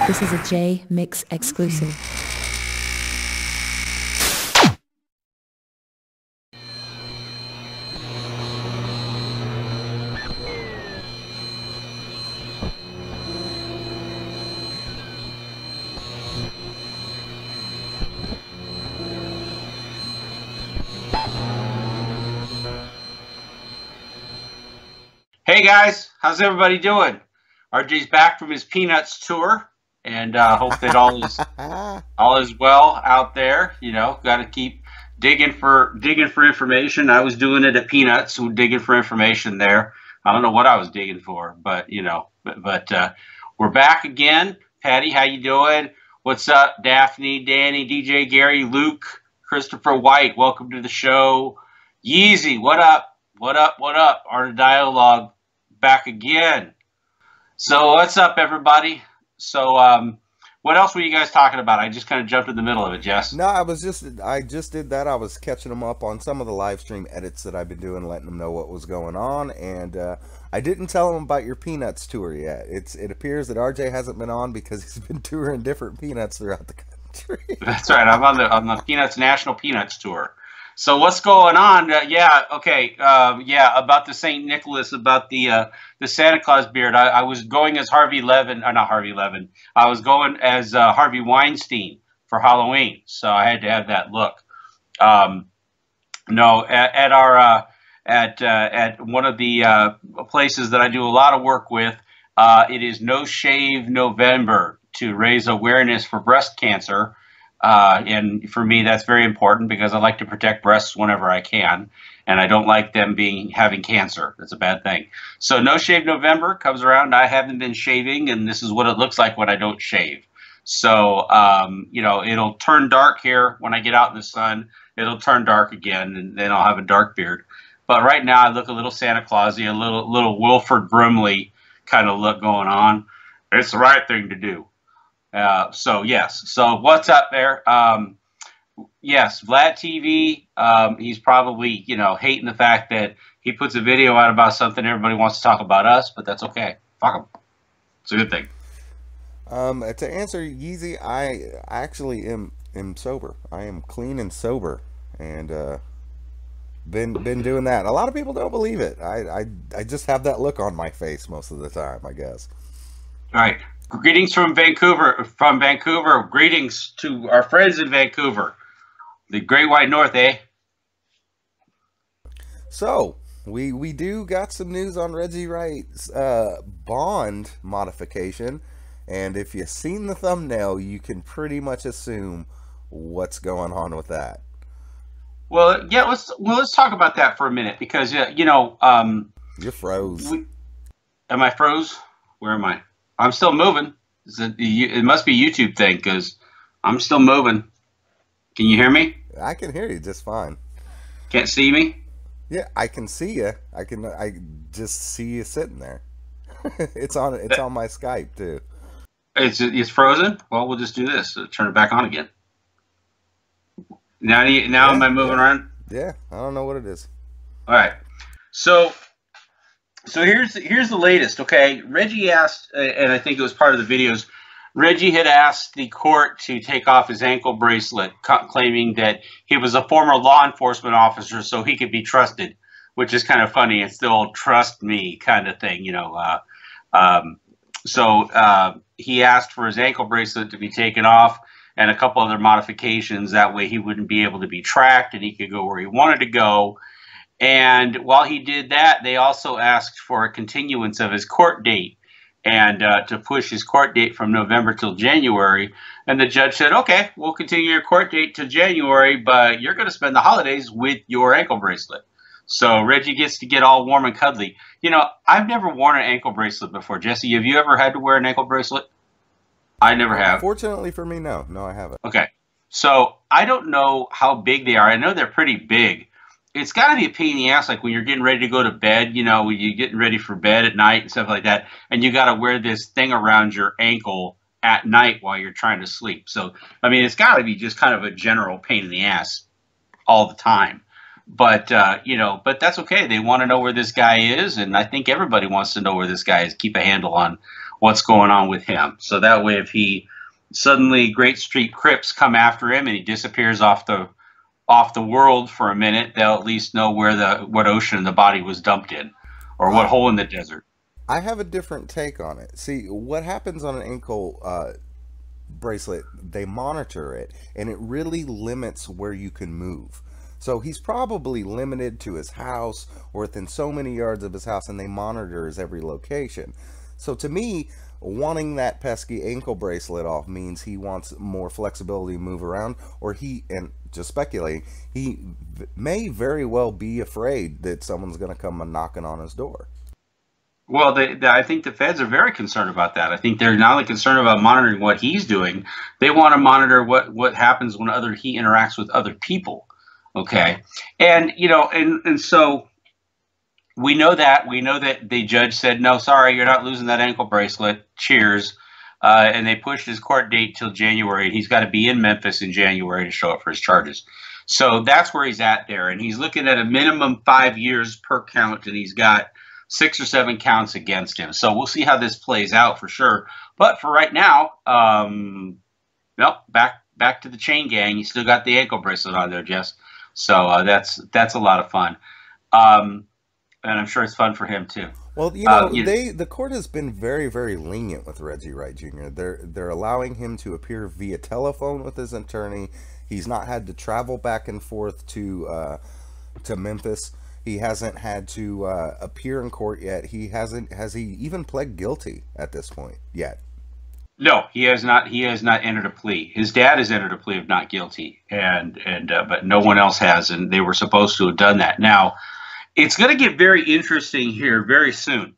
This is a Jmix exclusive. Hey guys, how's everybody doing? RJ's back from his Peanuts tour, and hope that all is well out there. You know, got to keep digging for information. I was doing it at Peanuts, so digging for information there. I don't know what I was digging for, but you know, but we're back again. Patty, how you doing? What's up, Daphne, Danny, DJ Gary, Luke, Christopher White? Welcome to the show. Yeezy, what up? What up? What up? Art of Dialogue back again. So what's up, everybody? So what else were you guys talking about? I just kind of jumped in the middle of it, Jess. No, I just did that. I was catching them up on some of the live stream edits that I've been doing, letting them know what was going on, and I didn't tell them about your Peanuts tour yet. It appears that RJ hasn't been on because he's been touring different Peanuts throughout the country. That's right. I'm on the Peanuts National Peanuts tour. So what's going on? About the St. Nicholas, about the Santa Claus beard. I was going as Harvey Levin, not Harvey Levin. I was going as Harvey Weinstein for Halloween, so I had to have that look. At one of the places that I do a lot of work with, it is No Shave November to raise awareness for breast cancer. And for me, that's very important because I like to protect breasts whenever I can, and I don't like them having cancer. That's a bad thing. So No Shave November comes around. I haven't been shaving, and this is what it looks like when I don't shave. So, it'll turn dark here when I get out in the sun. It'll turn dark again, and then I'll have a dark beard. But right now, I look a little Santa Clausy, a little Wilford Brimley kind of look going on. It's the right thing to do. So yes. So what's up there? Yes, Vlad TV. He's probably, hating the fact that he puts a video out about something. Everybody wants to talk about us, but that's okay. Fuck him. It's a good thing. To answer Yeezy, I actually am sober. I am clean and sober, and been doing that. A lot of people don't believe it. I just have that look on my face most of the time, I guess. All right. Greetings from Vancouver. Greetings to our friends in Vancouver. The Great White North, eh? So, we do got some news on Reggie Wright's bond modification. And if you've seen the thumbnail, you can pretty much assume what's going on with that. Well, yeah, let's talk about that for a minute because, you're froze. Am I froze? Where am I? I'm still moving. It must be a YouTube thing because I'm still moving. Can you hear me? I can hear you just fine. Can't see me? Yeah, I can see you. I just see you sitting there. It's on my Skype too. It's frozen? Well, we'll just do this. Turn it back on again. Now am I moving around? Yeah, I don't know what it is. All right. So here's the latest, okay? Reggie asked, and I think it was part of the videos, Reggie had asked the court to take off his ankle bracelet, claiming that he was a former law enforcement officer, so he could be trusted, which is kind of funny. It's the old trust me kind of thing, So he asked for his ankle bracelet to be taken off and a couple other modifications. That way he wouldn't be able to be tracked and he could go where he wanted to go. And while he did that, they also asked for a continuance of his court date and to push his court date from November till January. And the judge said, okay, we'll continue your court date to January, but you're going to spend the holidays with your ankle bracelet. So Reggie gets to get all warm and cuddly. I've never worn an ankle bracelet before. Jesse, have you ever had to wear an ankle bracelet? I never have. Fortunately for me, no. No, I haven't. Okay. So I don't know how big they are. I know they're pretty big. It's got to be a pain in the ass, like when you're getting ready to go to bed, when you're getting ready for bed at night and stuff like that, and you got to wear this thing around your ankle at night while you're trying to sleep. So, I mean, it's got to be just kind of a general pain in the ass all the time. But, but that's okay. They want to know where this guy is, and I think everybody wants to know where this guy is, keep a handle on what's going on with him. So that way, if he suddenly Great Street Crips come after him and he disappears off the world for a minute, they'll at least know what ocean the body was dumped in, or what hole in the desert. I have a different take on it. See, what happens on an ankle bracelet, they monitor it, and it really limits where you can move. So he's probably limited to his house or within so many yards of his house, and they monitor his every location. So to me, wanting that pesky ankle bracelet off means he wants more flexibility to move around, or and just speculating, he may very well be afraid that someone's going to come knocking on his door. Well, I think the feds are very concerned about that. I think they're not only concerned about monitoring what he's doing, they want to monitor what happens when he interacts with other people. Okay, and and so we know that the judge said, no, sorry, you're not losing that ankle bracelet. Cheers. And they pushed his court date till January, and he's got to be in Memphis in January to show up for his charges. So that's where he's at there, and he's looking at a minimum 5 years per count, and he's got 6 or 7 counts against him. So we'll see how this plays out for sure. But for right now, back to the chain gang. You still got the ankle bracelet on there, Jess. So that's a lot of fun, and I'm sure it's fun for him too. Well, the court has been very, very lenient with Reggie Wright Jr. They're allowing him to appear via telephone with his attorney. He's not had to travel back and forth to Memphis. He hasn't had to appear in court yet. Has he even pled guilty at this point yet? No, he has not. He has not entered a plea. His dad has entered a plea of not guilty, but no one else has, and they were supposed to have done that. Now, it's going to get very interesting here very soon,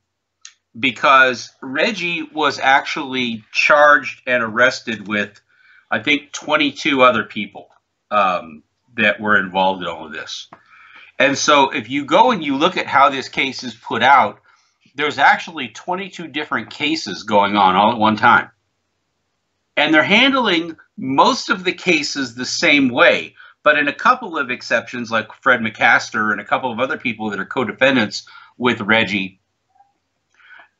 because Reggie was actually charged and arrested with, I think, 22 other people that were involved in all of this. And so if you go and you look at how this case is put out, there's actually 22 different cases going on all at one time. And they're handling most of the cases the same way. But in a couple of exceptions, like Fred McCaster and a couple of other people that are co-defendants with Reggie,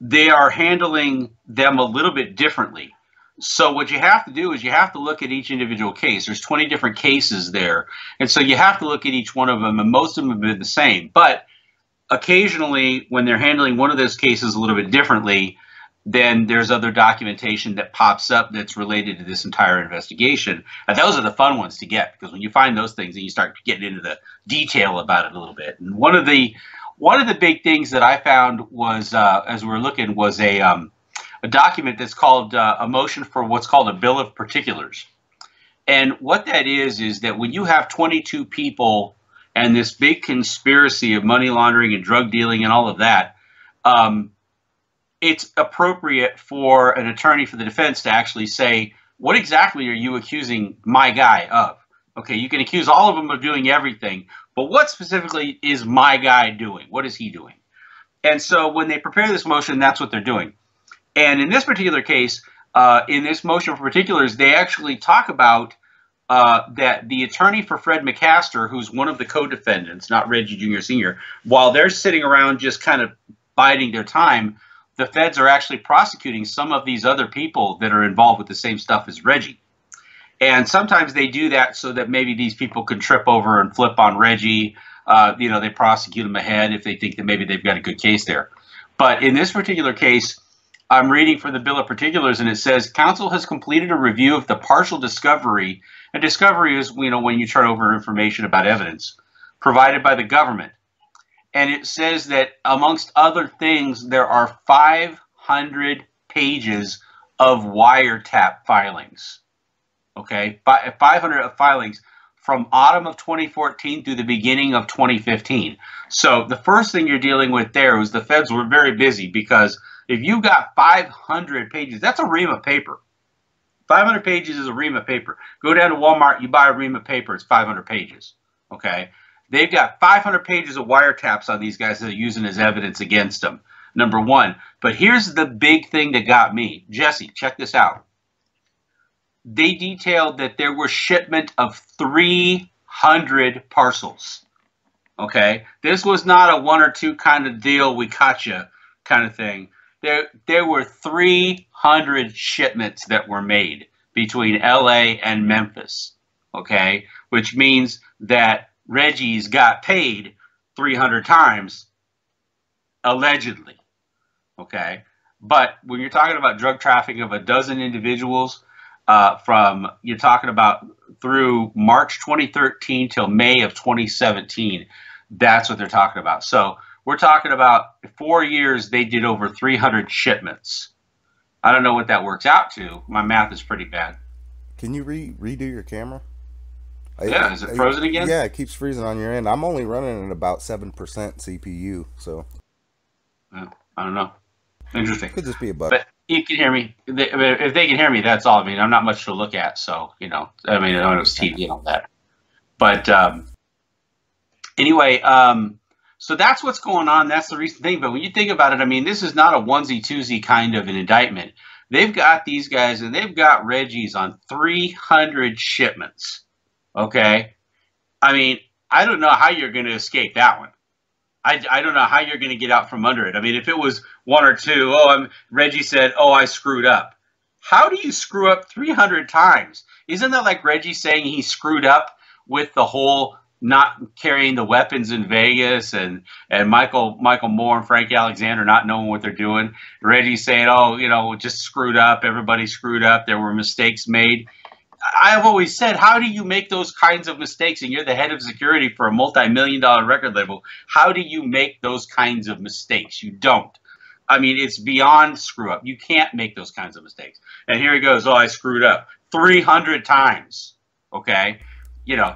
they are handling them a little bit differently. So what you have to do is you have to look at each individual case. There's 20 different cases there. And so you have to look at each one of them, and most of them have been the same. But occasionally, when they're handling one of those cases a little bit differently, then there's other documentation that pops up that's related to this entire investigation. And those are the fun ones to get, because when you find those things, and you start getting into the detail about it a little bit. And one of the big things that I found was, as we were looking, was a document that's called a motion for what's called a bill of particulars. And what that is that when you have 22 people and this big conspiracy of money laundering and drug dealing and all of that, it's appropriate for an attorney for the defense to actually say, what exactly are you accusing my guy of? Okay, you can accuse all of them of doing everything, but what specifically is my guy doing? What is he doing? And so when they prepare this motion, that's what they're doing. And in this particular case, in this motion for particulars, they actually talk about that the attorney for Fred McCaster, who's one of the co-defendants, not Reggie Jr. Sr., while they're sitting around just kind of biding their time, the feds are actually prosecuting some of these other people that are involved with the same stuff as Reggie. And sometimes they do that so that maybe these people can trip over and flip on Reggie. They prosecute him ahead if they think that maybe they've got a good case there. But in this particular case, I'm reading from the Bill of Particulars, and it says, counsel has completed a review of the partial discovery. And discovery is, when you turn over information about evidence provided by the government. And it says that, amongst other things, there are 500 pages of wiretap filings. Okay, 500 filings from autumn of 2014 through the beginning of 2015. So the first thing you're dealing with there was the feds were very busy, because if you got 500 pages, that's a ream of paper. 500 pages is a ream of paper. Go down to Walmart, you buy a ream of paper, it's 500 pages. Okay. They've got 500 pages of wiretaps on these guys that are using as evidence against them, number one. But here's the big thing that got me. Jesse, check this out. They detailed that there were shipment of 300 parcels. Okay? This was not a one or two kind of deal, we caught you kind of thing. There were 300 shipments that were made between LA and Memphis, okay? Which means that Reggie's got paid 300 times, allegedly, okay? But when you're talking about drug trafficking of a dozen individuals, you're talking about through March 2013 till May of 2017, that's what they're talking about. So we're talking about 4 years, they did over 300 shipments. I don't know what that works out to. My math is pretty bad. Can you redo your camera? Yeah, is it frozen again? Yeah, it keeps freezing on your end. I'm only running at about 7% CPU, so. I don't know. Interesting. Could just be a bug. But you can hear me. If they can hear me, that's all. I mean, I'm not much to look at, so, you know. I mean, I know it's TV and all that. But anyway, so that's what's going on. That's the recent thing. But when you think about it, I mean, this is not a onesie-twosie kind of an indictment. They've got these guys, and they've got Reggie's on 300 shipments. Okay? I mean, I don't know how you're going to escape that one. I don't know how you're going to get out from under it. I mean, if it was one or two, Reggie said, I screwed up. How do you screw up 300 times? Isn't that like Reggie saying he screwed up with the whole not carrying the weapons in Vegas and Michael Moore and Frank Alexander not knowing what they're doing? Reggie saying, just screwed up. Everybody screwed up. There were mistakes made. I've always said, how do you make those kinds of mistakes? And you're the head of security for a multi-million-dollar record label. How do you make those kinds of mistakes? You don't. I mean, it's beyond screw up. You can't make those kinds of mistakes. And here he goes, I screwed up 300 times. Okay.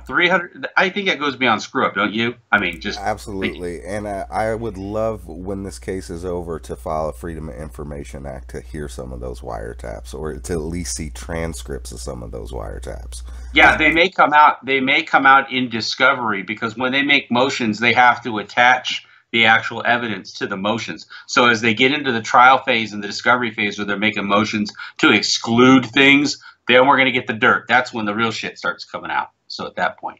300. I think that goes beyond screw up, don't you? I mean, just absolutely. And I would love, when this case is over, to file a Freedom of Information Act to hear some of those wiretaps, or to at least see transcripts of some of those wiretaps. Yeah, they may come out. They may come out in discovery, because when they make motions, they have to attach the actual evidence to the motions. So as they get into the trial phase and the discovery phase, where they're making motions to exclude things, then we're going to get the dirt. That's when the real shit starts coming out. So at that point.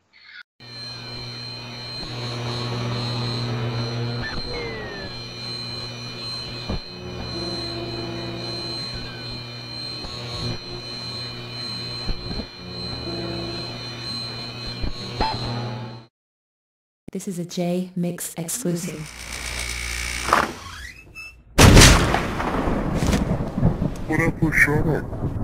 This is a Jmix exclusive. What up with shut up?